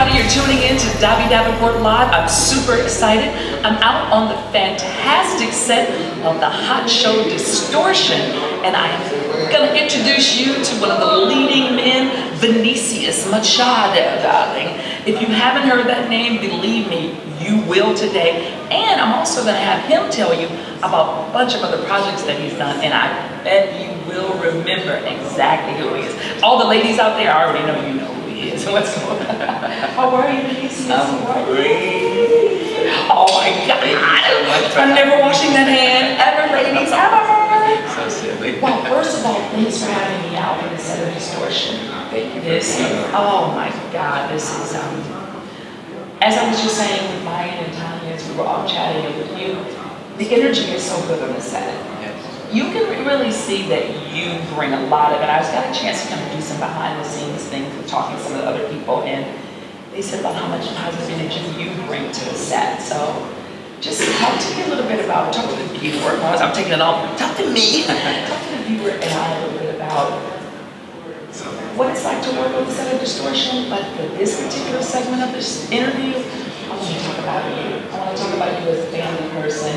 everybody. You're tuning in to Davi Davenport Live. I'm super excited. I'm out on the fantastic set of the hot show Distortion, and I'm going to introduce you to one of the leading men, Vinicius Machado, darling. If you haven't heard that name, believe me, you will today. And I'm also going to have him tell you about a bunch of other projects that he's done, and I bet you will remember exactly who he is. All the ladies out there, I already know you know who he is. What's going on? How are you, Vinicius? I'm great. Oh my God! I'm never washing that hand ever, ladies, ever. So silly. Well, first of all, thanks for having me out on the set of Distortion. Thank you. Oh my God, this is as I was just saying with Maya and Tanya, as we were all chatting and with you, the energy is so good on the set. Yes. You can really see that you bring a lot of it. I got a chance to kind of do some behind the scenes things with talking to some of the other people, and they said about how much positive energy you bring to the set. So just talk to me a little bit about, talk to the viewer. I'm taking it all, talk to me. Talk to the viewer and I a little bit about what it's like to work on the set of Distortion. But for this particular segment of this interview, I want to talk about you. I want to talk about you as a family person.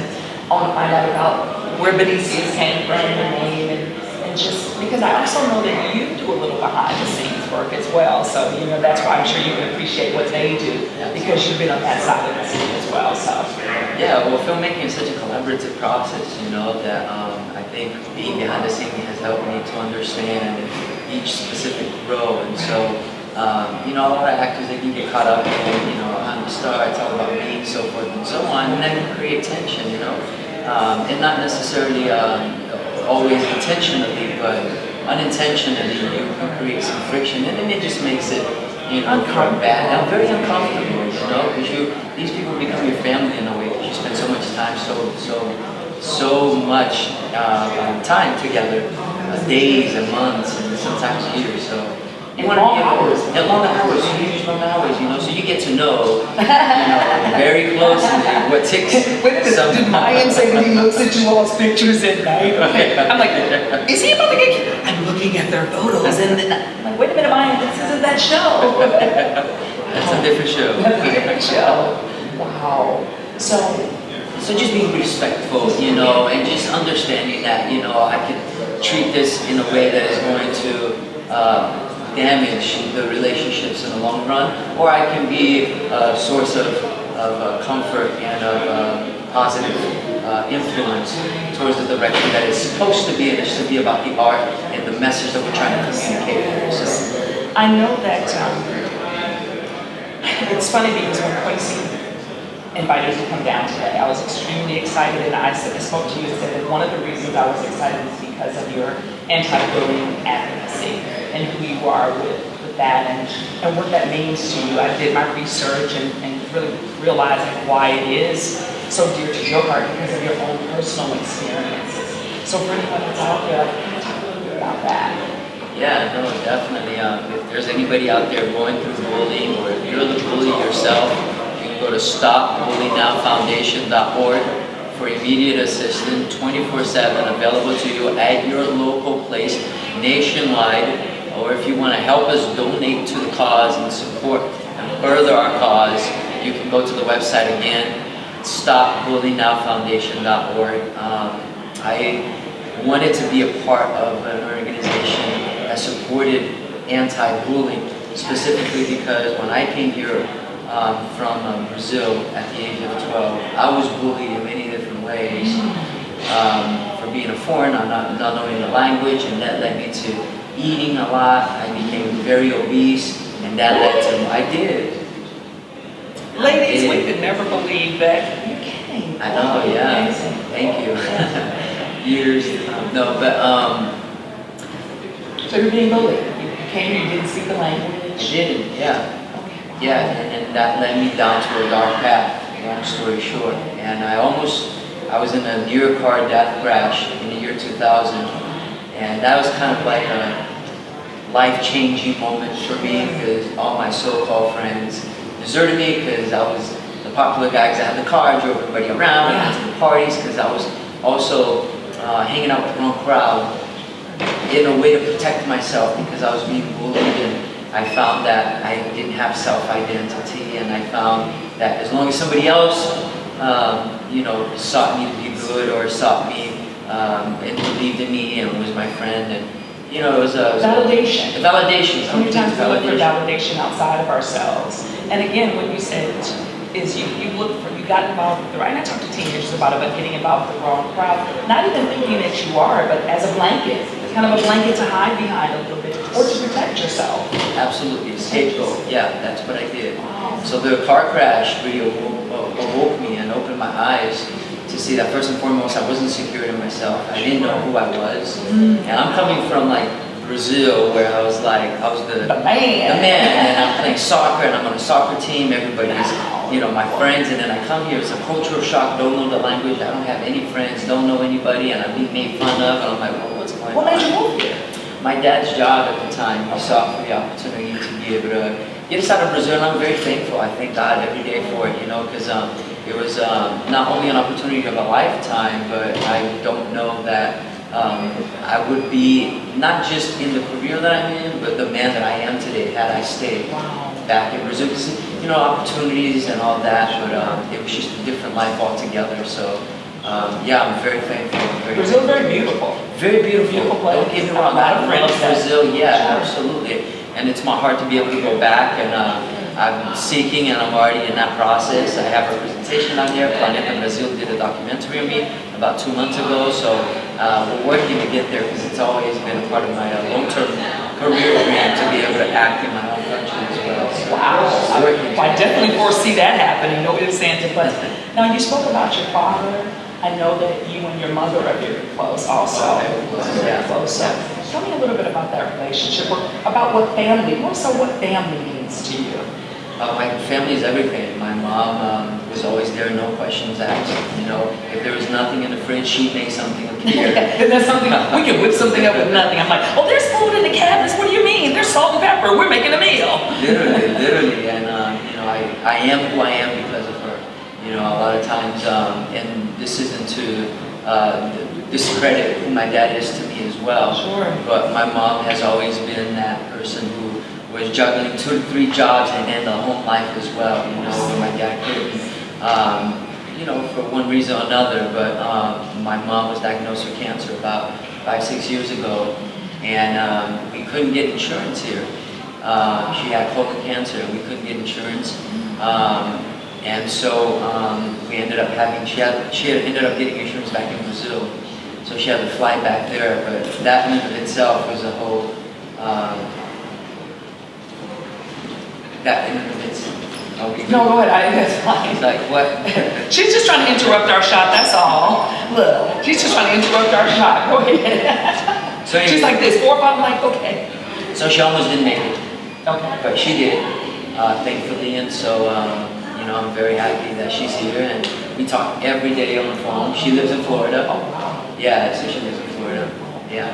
I want to find out about where Vinicius came from, the name, and just because I also know that you do a little behind the scenes work as well. So, you know, that's why I'm sure you can appreciate what they do because you've been on that side of the scene as well. So, Yeah, well, filmmaking is such a collaborative process, you know, that I think being behind the scenes has helped me to understand each specific role. And so, you know, a lot of actors, they can get caught up in, you know, I'm the star, I talk about me, so forth and so on, and that can create tension, you know, and not necessarily always intentionally, but unintentionally, you can create some friction, and then it just makes it, you know, bad and very uncomfortable, you know, because these people become your family in a way, because you spend so much time, so much time together, days and months, and sometimes years, so. And long hours. And long hours, huge long hours, you know, so you get to know, you know, very closely what takes some Did Mayan say that he looks at you all's pictures at night? Okay. I'm like, is he about to get? I'm looking at their photos, and then I'm like, wait a minute, Mayan, this isn't that show. That's a different show. That's a different show. Wow. So just being respectful, you know, and just understanding that, you know, I could treat this in a way that is going to damage the relationships in the long run, or I can be a source of comfort and of positive influence towards the direction that it's supposed to be, and it should be about the art and the message that we're trying to communicate here. So I know that it's funny because when Quincy invited us to come down today, I was extremely excited, and I spoke to you and said that one of the reasons I was excited is because of your anti-bullying advocacy and who you are with that and what that means to you. I did my research and really realized why it is so dear to your heart because of your own personal experiences. So for anyone that's out there, can you talk a little bit about that? yeah, no, definitely. If there's anybody out there going through bullying, or if you're the bully yourself, you can go to stopbullyingNowFoundation.org for immediate assistance, 24/7, available to you at your local place, nationwide. Or if you want to help us donate to the cause and support and further our cause, you can go to the website again, stopbullyingnowfoundation.org. I wanted to be a part of an organization that supported anti-bullying, specifically because when I came here from Brazil at the age of 12, I was bullied in many different ways for being a foreigner, not knowing the language, and that led me to eating a lot. I became very obese, and that led to, I did. Ladies, we could never believe that you came. I know, yeah. Amazing. Thank you. Years. No, but So you're being bullied. You came here, you didn't speak the language. I didn't, yeah. Okay. Yeah, and that led me down to a dark path, long story short. And I was in a near car death crash in the year 2000. And that was kind of like a life-changing moment for me because all my so-called friends deserted me because I was the popular guy because I had the car, drove everybody around, I went to the parties because I was also hanging out with the wrong crowd in a way to protect myself because I was being bullied and I found that I didn't have self-identity, and I found that as long as somebody else, sought me to be good or sought me and believed in me and was my friend, and it was a Validation. Validation. So many times we look for validation outside of ourselves. And again, what you said is you got involved with the right. And I talk to teenagers about getting involved with the wrong crowd. Not even thinking that you are, but as a blanket. It's kind of a blanket to hide behind a little bit, or to protect yourself. Absolutely, scapegoat. Yeah, that's what I did. Wow. So the car crash really awoke me and opened my eyes to see that first and foremost, I wasn't secure in myself. I didn't know who I was. And I'm coming from like Brazil, where I was the man, and I'm playing soccer, and I'm on a soccer team. Everybody's, my friends, and then I come here. It's a cultural shock. Don't know the language. I don't have any friends. Don't know anybody, and I'm being made fun of. And I'm like, well, what's going on? What made you move here? My dad's job at the time, he saw the opportunity to be able to get us out of Brazil, and I'm very thankful. I thank God every day for it, because it was not only an opportunity of a lifetime, but I don't know that I would be not just in the career that I'm in, but the man that I am today had I stayed back in Brazil. Because, opportunities and all that, but it was just a different life altogether. So, I'm very thankful. Brazil is very beautiful. Very beautiful. Place. Don't get me wrong. I love Brazil. Yeah, absolutely. And it's my heart to be able to go back, and I'm seeking, and I'm already in that process. I have representation out there. Planeta Brazil did a documentary on me about 2 months ago, so we're working to get there, because it's always been a part of my long-term career dream to be able to act in my own country as well. So wow. I definitely foresee that happening. Nobody was saying it, but now you spoke about your father. I know that you and your mother are very close also. Very close. So tell me a little bit about that relationship, or about what family, more so what family means to you. My family is everything. My mom was always there, no questions asked. If there was nothing in the fridge, she'd make something appear. And there's something, we can whip something up with nothing. I'm like, oh, there's food in the cabinets. What do you mean? There's salt and pepper. We're making a meal. Literally. And, I am who I am because of her. A lot of times, and this isn't to discredit who my dad is to me as well. Sure. But my mom has always been that person who was juggling 2 to 3 jobs and the home life as well, when my dad couldn't, for one reason or another. But my mom was diagnosed with cancer about 5-6 years ago, and we couldn't get insurance here. She had colon cancer, we couldn't get insurance. And so we ended up she had ended up getting insurance back in Brazil. So she had to fly back there, but that in and of itself was a whole, that in and of itself. No, go ahead, that's fine. It's like, what? She's just trying to interrupt our shot, that's all. Look, she's just trying to interrupt our shot, go ahead. So she's like this, 4 or 5, I'm like, okay. So she almost didn't make it. Okay. But she did, thankfully, and so, I'm very happy that she's here, and we talk every day on the phone. She lives in Florida. Oh, wow. Yeah, so she lives in Florida. Yeah.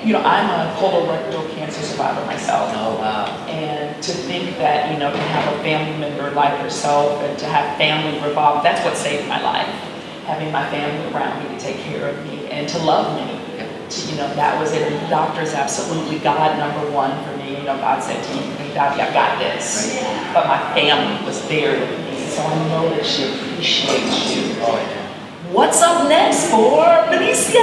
I'm a colorectal cancer survivor myself. Oh, wow. And to think that, to have a family member like herself and to have family revolved, that's what saved my life. Having my family around me to take care of me and to love me. That was it. And the doctors, absolutely, God number one for me. God said to me, Davi, I got this. Right. But my family was there with me. So I know that she appreciates you. Oh, yeah. What's up next for Vinicius?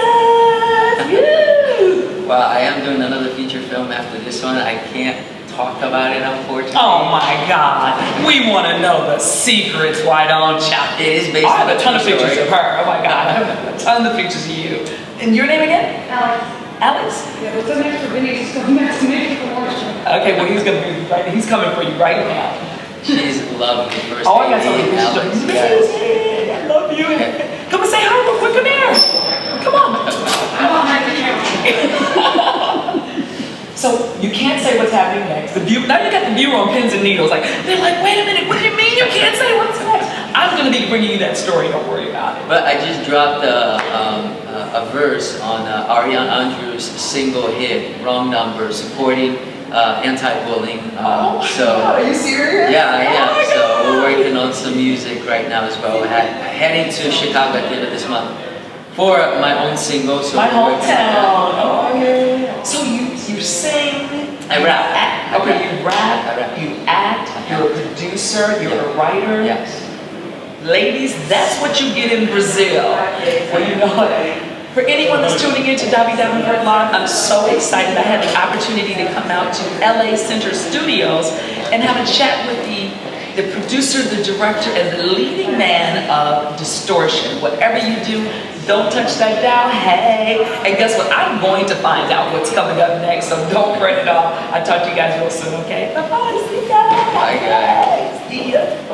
Well, I am doing another feature film after this one. I can't talk about it, unfortunately. Oh my God. We want to know the secrets, why don't ya? It is based I on have a ton of true pictures story. of her. Oh my God. I have a ton of pictures of you. And your name again? Alex. Alex? Yeah, what's up next for Vinny? He's coming back to me for lunch. Okay, well he's coming for you right now. She's lovely. First Oh, I got some lady, pictures of Alex. you. Yes. I love you. Come and say hi real quick. Come here. Come on. I'm behind the camera. So you can't say what's happening next. Now you got the viewer on pins and needles. They're like, wait a minute, what do you mean you can't say what's next? I'm going to be bringing you that story. Don't worry about it. But I just dropped a verse on Ariane Andrews' single hit, Wrong Number, supporting anti-bullying. Are you serious? Yeah, I am. Oh So we're working on some music right now as well. We're heading to Chicago at the end of this month for my own single. So My we're working on that. hometown. Oh, yeah. So you sing. I rap. Okay, you rap, I rap. you act, you're a producer, you're a writer. Yes. Ladies, that's what you get in Brazil. Well, you know what? For anyone that's tuning into Davi Davenport Live, I'm so excited. I had the opportunity to come out to LA Center Studios and have a chat with the producer, the director, and the leading man of Distortion. Whatever you do, don't touch that dial. Hey, and guess what? I'm going to find out what's coming up next, so don't turn it off. I'll talk to you guys real soon, okay? Bye-bye. See ya. Bye, guys. See ya.